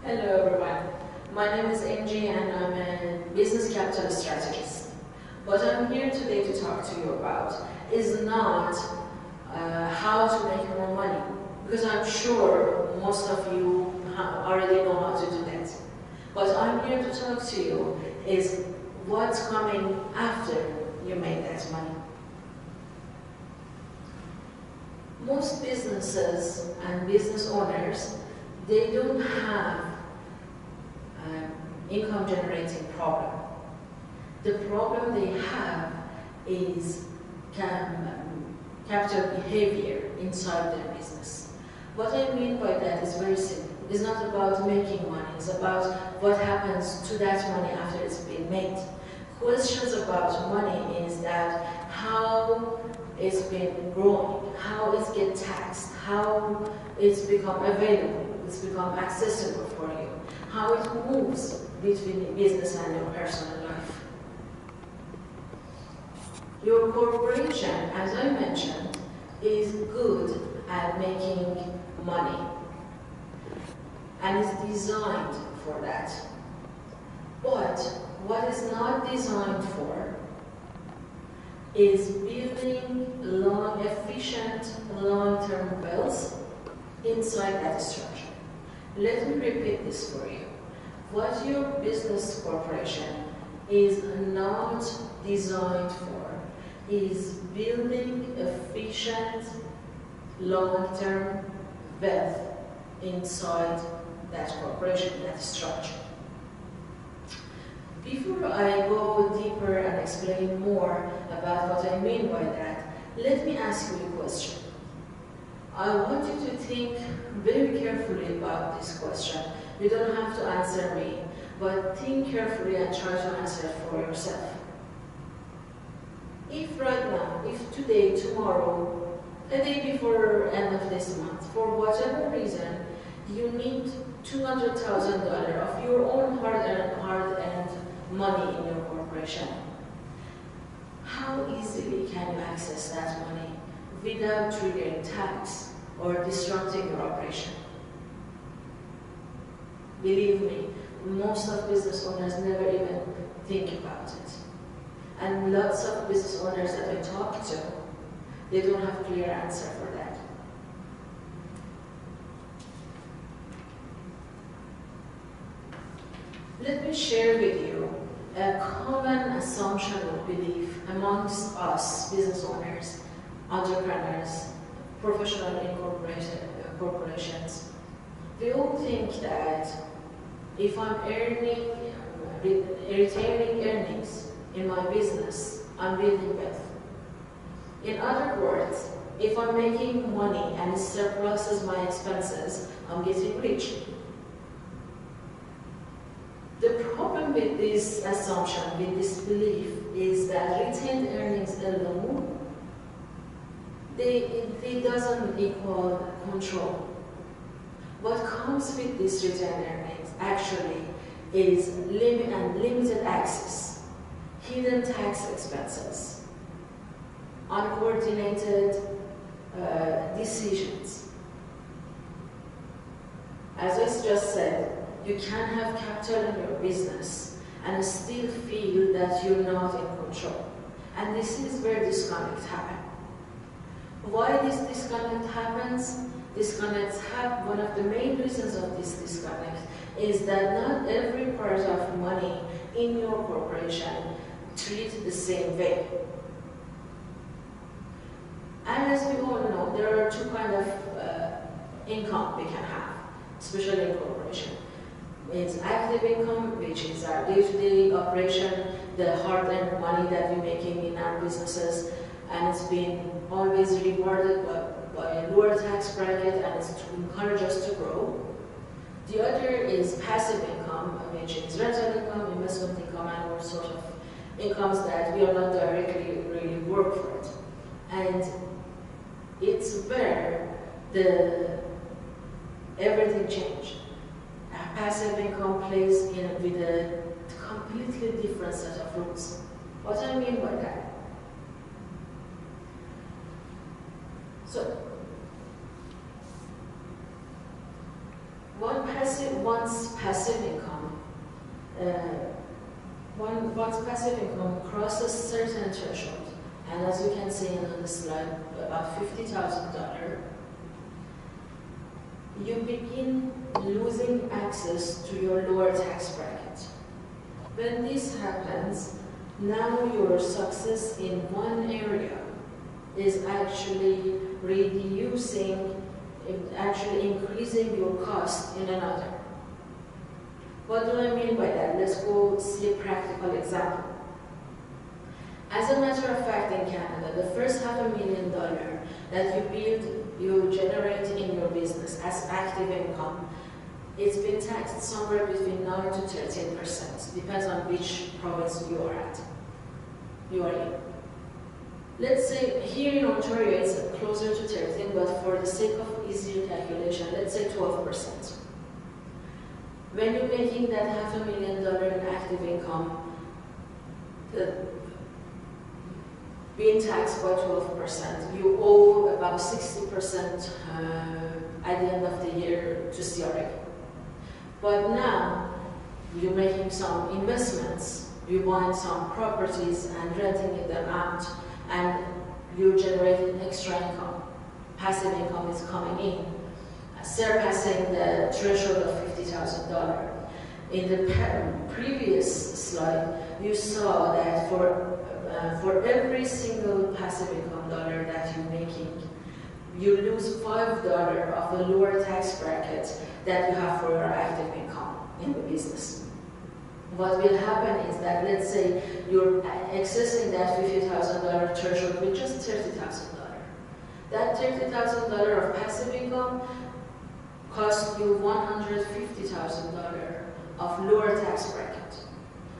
Hello everyone, my name is Angie and I'm a Business Capital Strategist. What I'm here today to talk to you about is not how to make more money, because I'm sure most of you already know how to do that. What I'm here to talk to you is what's coming after you make that money. Most businesses and business owners, they don't have income generating problem. The problem they have is capital behavior inside their business. What I mean by that is very simple. It's not about making money, it's about what happens to that money after it's been made. Questions about money is that how it's been growing, how it's get taxed, how it's become available, it's become accessible for you, how it moves between business and your personal life. Your corporation, as I mentioned, is good at making money and is designed for that. But what is not designed for is building efficient, long-term wealth inside that structure. Let me repeat this for you. What your business corporation is not designed for is building efficient, long-term wealth inside that corporation, that structure. Before I go deeper and explain more about what I mean by that, let me ask you a question. I want you to think very carefully about this question. You don't have to answer me, but think carefully and try to answer it for yourself. If right now, if today, tomorrow, a day before end of this month, for whatever reason, you need $200,000 of your own hard-earned money in your corporation, how easily can you access that money without triggering tax or disrupting your operation? Believe me, most of business owners never even think about it. And lots of business owners that I talk to, they don't have a clear answer for that. Let me share with you a common assumption or belief amongst us business owners, entrepreneurs, professional corporations. We all think that if I'm retaining earnings in my business, I'm building wealth. In other words, if I'm making money and it surpasses my expenses, I'm getting rich. The problem with this assumption, with this belief, is that retained earnings alone, it doesn't equal control. What comes with this retained earnings actually is limited access, hidden tax expenses, uncoordinated decisions. As I just said, you can have capital in your business and still feel that you're not in control. And this is where disconnect happens. Why this disconnect happens? One of the main reasons of this disconnect is that not every part of money in your corporation treats the same way. And as we all know, there are two kinds of income we can have, especially in corporation. It's active income, which is our day-to-day operation, the hard-earned money that we're making in our businesses, and it's been always rewarded by a lower tax bracket, and it's to encourage us to grow. The other is passive income, which is rental income, investment income, and all sorts of incomes that we are not directly really work for it. And it's where everything changed. Passive income plays with a completely different set of rules. What I mean by that? So, once passive income, once passive income crosses certain threshold, and as you can see on the slide, about $50,000, you begin losing access to your lower tax bracket. When this happens, now your success in one area is actually increasing your cost in another. What do I mean by that? Let's go see a practical example. As a matter of fact, in Canada, the first $500,000 that you generate in your business as active income, it's been taxed somewhere between 9 to 13%. Depends on which province you are in. Let's say here in Ontario it's closer to 13, but for the sake of easier calculation, let's say 12%. When you're making that $500,000 in active income, being taxed by 12%, you owe about 60% at the end of the year to CRA. But now you're making some investments, you're buying some properties and renting them out, and you're generating extra income. Passive income is coming in, surpassing the threshold of $50,000. In the previous slide, you saw that for every single passive income dollar that you're making, you lose $5 of the lower tax bracket that you have for your active income in the business. What will happen is that, let's say you're accessing that $50,000 threshold with just $30,000. That $30,000 of passive income costs you $150,000 of lower tax bracket.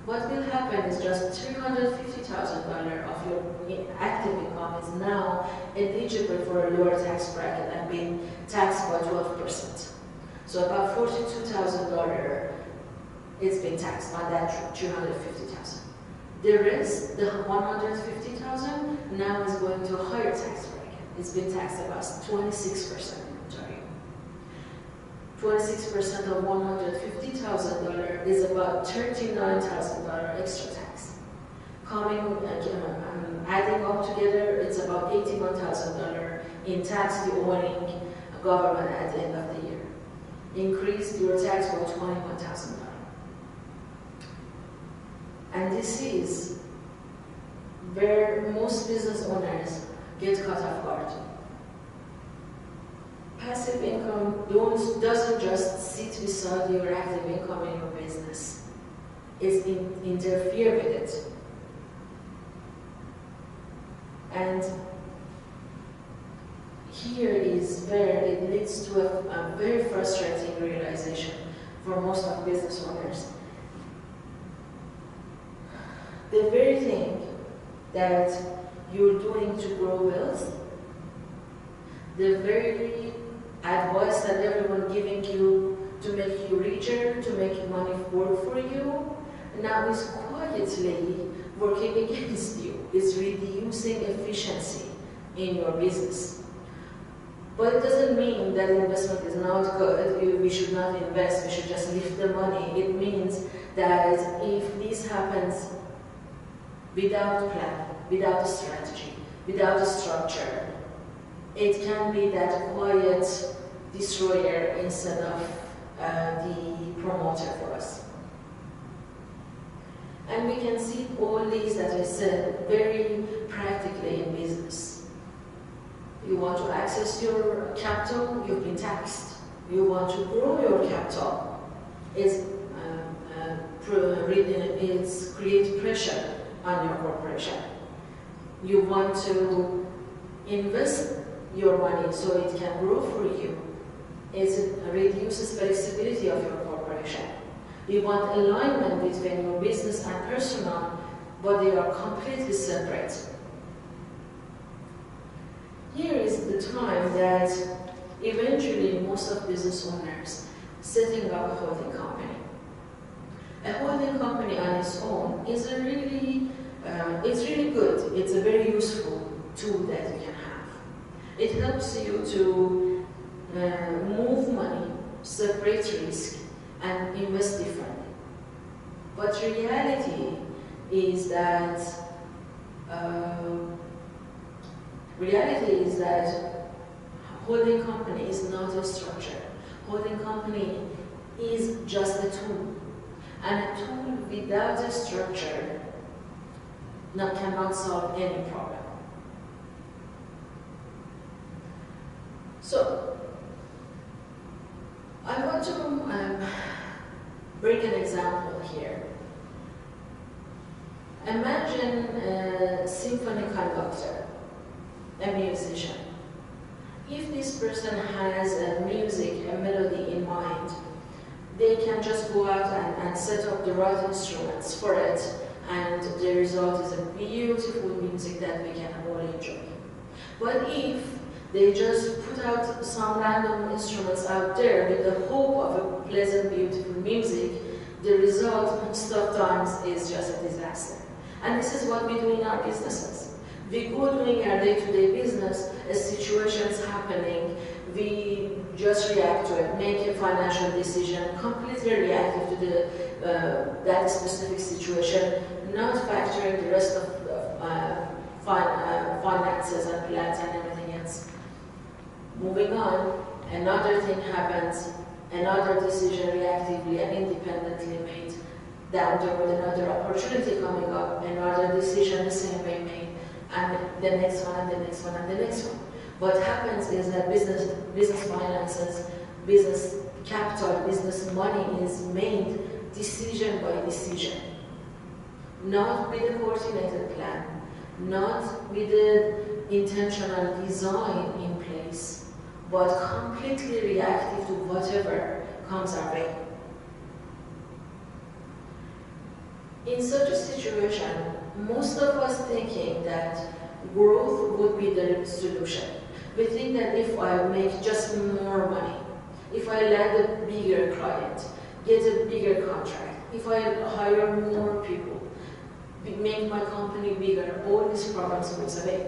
What will happen is just $350,000 of your active income is now eligible for a lower tax bracket and being taxed by 12%. So about $42,000 it's been taxed on that $350,000. The rest, the $150,000, now is going to a higher tax bracket. It's been taxed about 26% in Ontario. 26% of $150,000 is about $39,000 extra tax. Adding up together, it's about $81,000 in tax you're owing government at the end of the year. Increase your tax by $21,000. And this is where most business owners get caught off guard. Passive income doesn't just sit beside your active income in your business. It's interfere with it. And here is where it leads to a very frustrating realization for most of business owners. The very thing that you're doing to grow wealth, the very advice that everyone giving you to make you richer, to make money work for you, now is quietly working against you. It's reducing efficiency in your business. But it doesn't mean that investment is not good, we should not invest, we should just leave the money. It means that if this happens without a plan, without a strategy, without a structure, it can be that quiet destroyer instead of the promoter for us. And we can see all these, as I said, very practically in business. You want to access your capital, you've been taxed. You want to grow your capital, it's create pressure on your corporation. You want to invest your money so it can grow for you. It reduces flexibility of your corporation. You want alignment between your business and personal, but they are completely separate. Here is the time that eventually most of business owners setting up a holding company. A holding company on its own is it's really good. It's a very useful tool that you can have. It helps you to move money, separate risk, and invest But reality is that holding company is not a structure. Holding company is just a tool. And a tool without a structure cannot solve any problem. So, I want to bring an example here. Imagine a symphony conductor, a musician. If this person has a melody in mind, they can just go out and set up the right instruments for it, and the result is a beautiful music that we can all enjoy. But if they just put out some random instruments out there with the hope of a pleasant, beautiful music, the result most of times is just a disaster. And this is what we do in our businesses. We go doing our day-to-day business, a situation's happening, we just react to it, make a financial decision, completely reactive to that specific situation, not factoring the rest of finances and plans and everything else. Moving on, another thing happens, another decision reactively and independently made. Down the road, another opportunity coming up, another decision the same way made, and the next one, and the next one, and the next one. What happens is that business finances, business capital, business money is made decision by decision. Not with a coordinated plan, not with the intentional design in place, but completely reactive to whatever comes our way. In such a situation, most of us thinking that growth would be the solution. We think that if I make just more money, if I land a bigger client, get a bigger contract, if I hire more people, make my company bigger, all these problems goes away.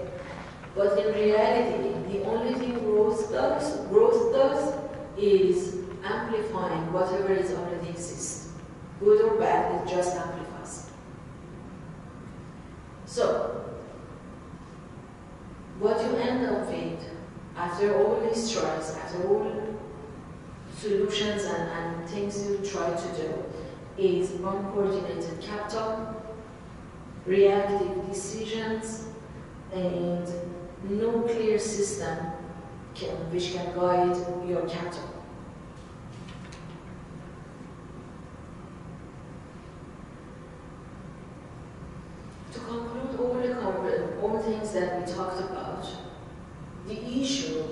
But in reality, the only thing growth does is amplifying whatever is already exists. Good or bad, it just amplifies. So, what you end up with, after all these tries, after all solutions and things you try to do, is uncoordinated capital, reactive decisions, and no clear system which can guide your capital. To conclude all the things that we talked about, the issue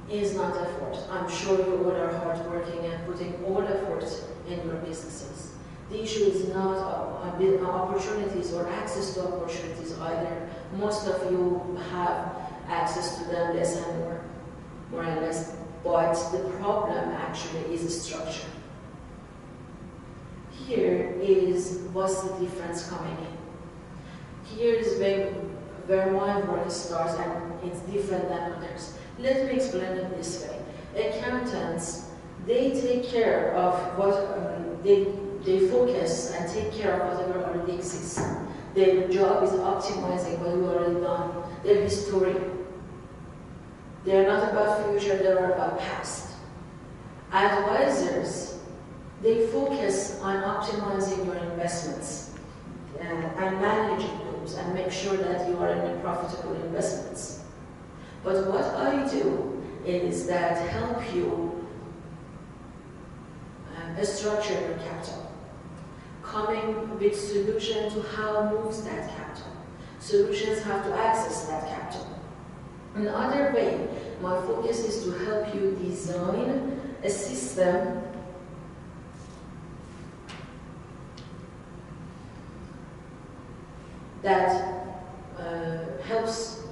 is not effort. I'm sure you all are hardworking and putting all effort in your businesses. The issue is not opportunities or access to opportunities either. Most of you have access to them less and more or less, but the problem actually is structure. Here is what's the difference coming in. Here is where my work starts and it's different than others. Let me explain it this way. Accountants, they take care of what they focus and take care of whatever already exists. Their job is optimizing what you already done. They're historian. They're not about future, they're about past. Advisors, they focus on optimizing your investments and managing those and make sure that you are in profitable investments. But what I do is that help you structure your capital, coming with solution to how moves that capital. Solutions how to access that capital. Another way, my focus is to help you design a system that helps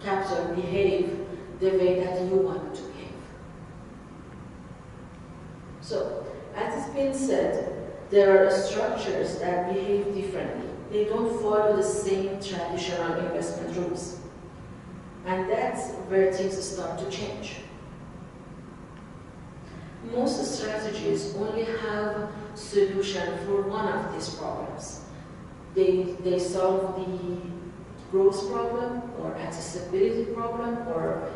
capital behave the way that you want it to behave. So, as it's been said, there are structures that behave differently. They don't follow the same traditional investment rules. And that's where things start to change. Most strategies only have solution for one of these problems. They solve the growth problem or accessibility problem or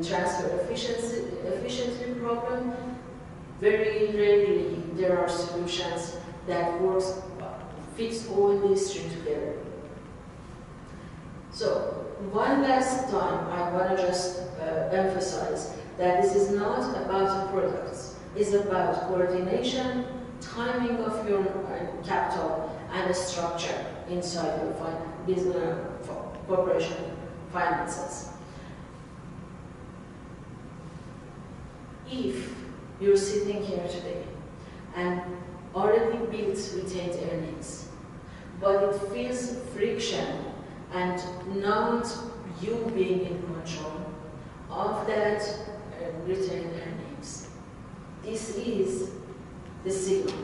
transfer efficiency problem. Very rarely there are solutions that fix all these three together. So one last time I want to just emphasize that this is not about products. It's about coordination, timing of your capital, and structure inside your business corporation finances. If you're sitting here today and already built retained earnings, but it feels friction and not you being in control of that retained earnings, this is the signal.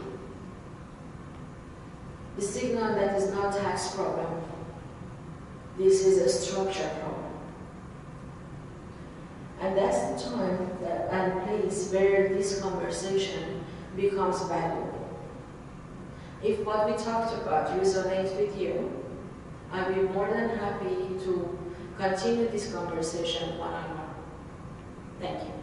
The signal that is not a tax problem. This is a structure problem. And that's the time and place where this conversation becomes valuable. If what we talked about resonates with you, I'll be more than happy to continue this conversation one-on-one. Thank you.